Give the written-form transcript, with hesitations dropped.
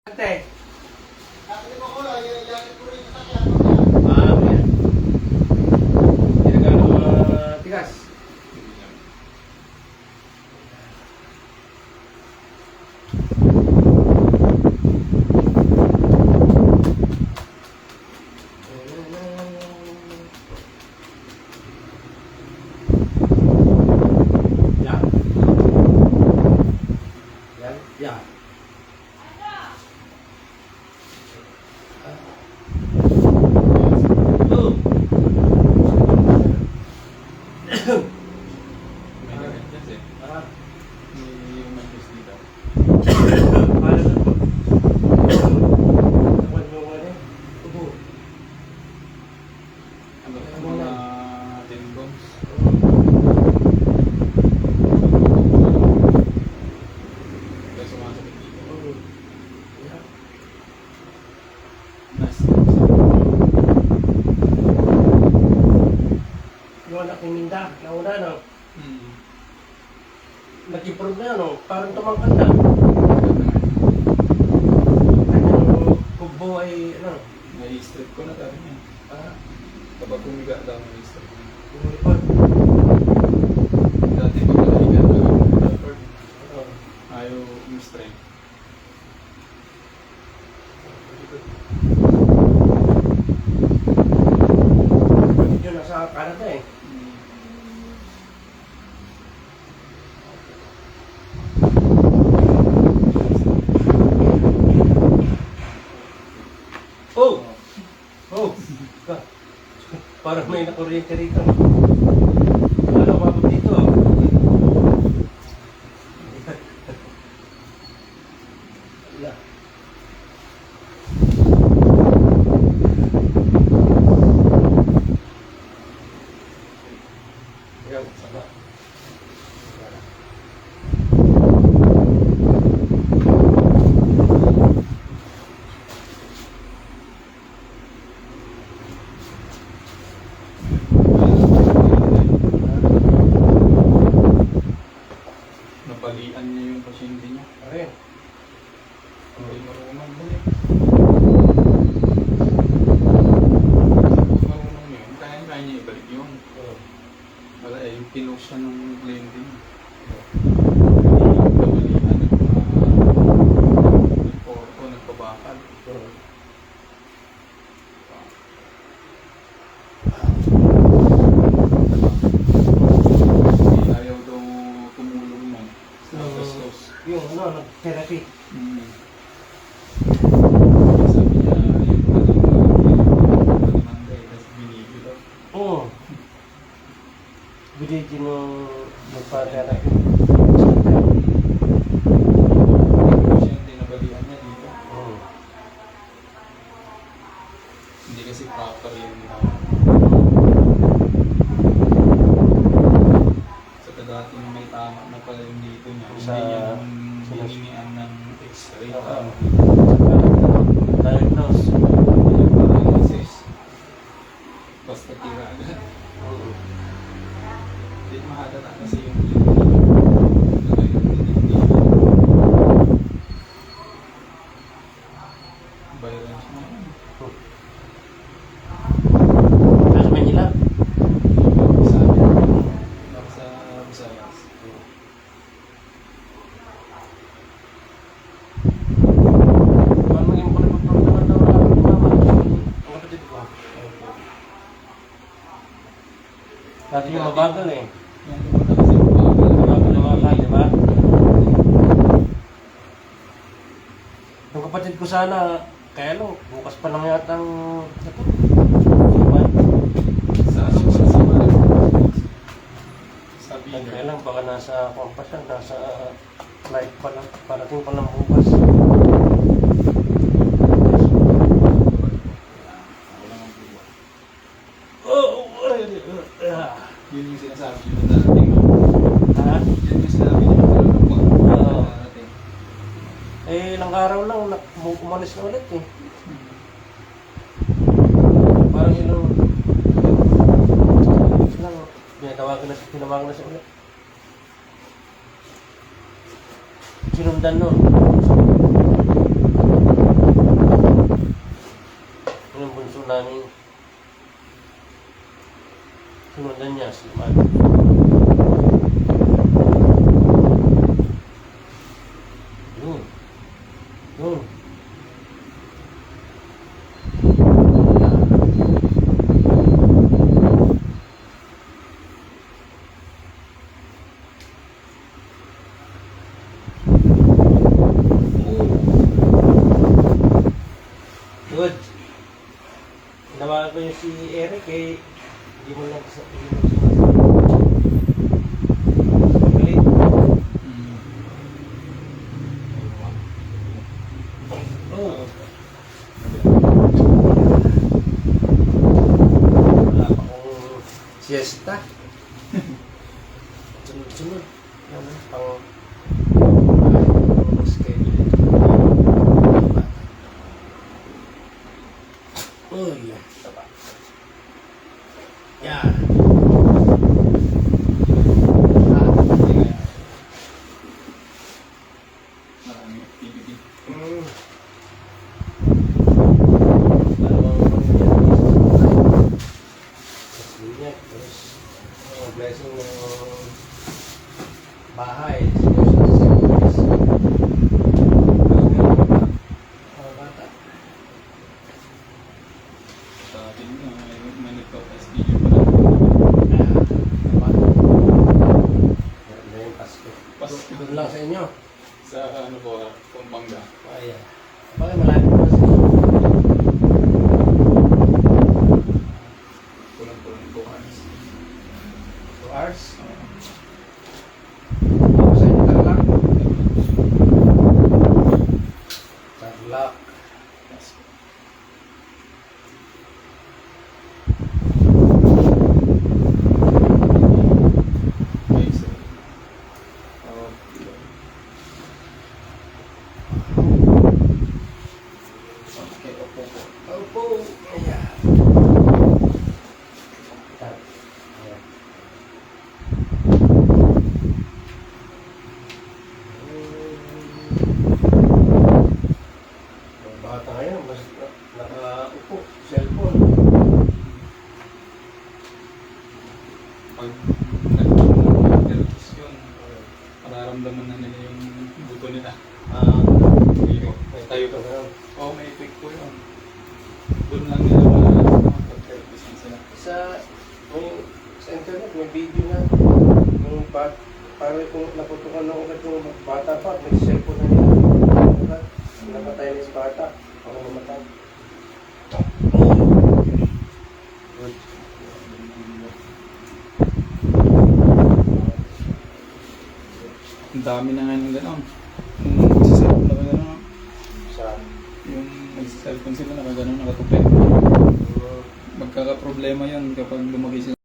Ate. Yan. Hindi na gano'ng tigas. Yan. Yan. Yan. Yung anak ni Minda, nauna no? Nag-improve na no? Parang tumangkad na. Kanyang kubo ay ano? Nai-strip ko na tayo niya. Kapag kumiga daw, nai-strip ko. Lumipad. Dati pag nakahiga daw, ayaw yung strength. Yun nasa Canada eh. Oh! Oh! Parang may nakuryente rito. Ano ba dito? Wala. Ayan, sama. Napalian niya yung pasyente niya. Ayan. Hindi marunong balik. Marunong yun. Kaya niya ibalik yun. Wala eh, yung pinost siya ng blending. Napalian, nagporto, nagpabakal. Ayaw daw tumulong mo. Gastos. Yung ano, therapy. Sabi niya, yung palamanda eh, kasi binigyo daw. Oo. Binigyan nung magpa-therapy. Pasyente nabalian niya dito. Oo. Hindi kasi proper yung sa dati na may tama na pala yung dito niya. Sa- Hindi niya naman hiningian ng x-ray. Oo. Diagnose. Paralysis. Basta tira agad. Oo. Hindi mahadata kasi yung violence mo yan. Sa Manila. Sa Visayas. Paano maging pala magpapagawa daw ang mama? Ang kapatid ko. Dati yung mabagal eh. Yan pumunta kasi yung bagal. Mabagal yung mga di ba? Yung kapatid ko sana, kaya lang, bukas pa lang yata ang ito. Sa ano ba sa mga sabi Kaya lang, baka nasa kompas yan, nasa flight pa lang, parating pa lang bukas. yun yung sinasabi nyo na darating. Ha? Yun yung sinabi nyo na darating. Eh, ilang araw lang, umalis na ulit eh. Parang ilang lang, tinawagan na siya ulit. Sinundan nun. Hmm. Good. Nawagan ko yung si Eric eh. Hindi mo lang Galit. Oh. Wala pa akong siesta. Sunod-sunod. Yan, pang schedule. Oh, yeah. Taba. Yan. Maraming activity. Mm. Blessing ng bahay. Mga bata. Sa atin na may nagpa-SPU pa lang. Meron na yung Pasko. Pasko. Doon lang sa inyo. Sa ano po, Pampanga. Ayan. Bakit malapit mo sa Pulang-pulang po anis. 2 hours? Ako sa inyo Tarlac. Tarlac. Pasko. Okay, so. Okay, opo po. Opo. Ayan. Ayan. Ang bata ngayon, mas nakaupo, cellphone. Pag nag-therapist yun, mararamdaman na nila yung buto nila. Tayo po. Oo, may effect po yun. Doon lang nila pag-therapist na sila. Sa internet, may video na yung parang kung naputukan na ugat yung bata pa, may cellphone na nila. Namatay na si bata. Ako namatay. Good. Ang dami na nga ng gano'n. Yung nagsiselfon na gano'n. Sa Yung nagsiselfon sila nakagano'n, nakatupid. Magkakaproblema yan kapag lumaki sila.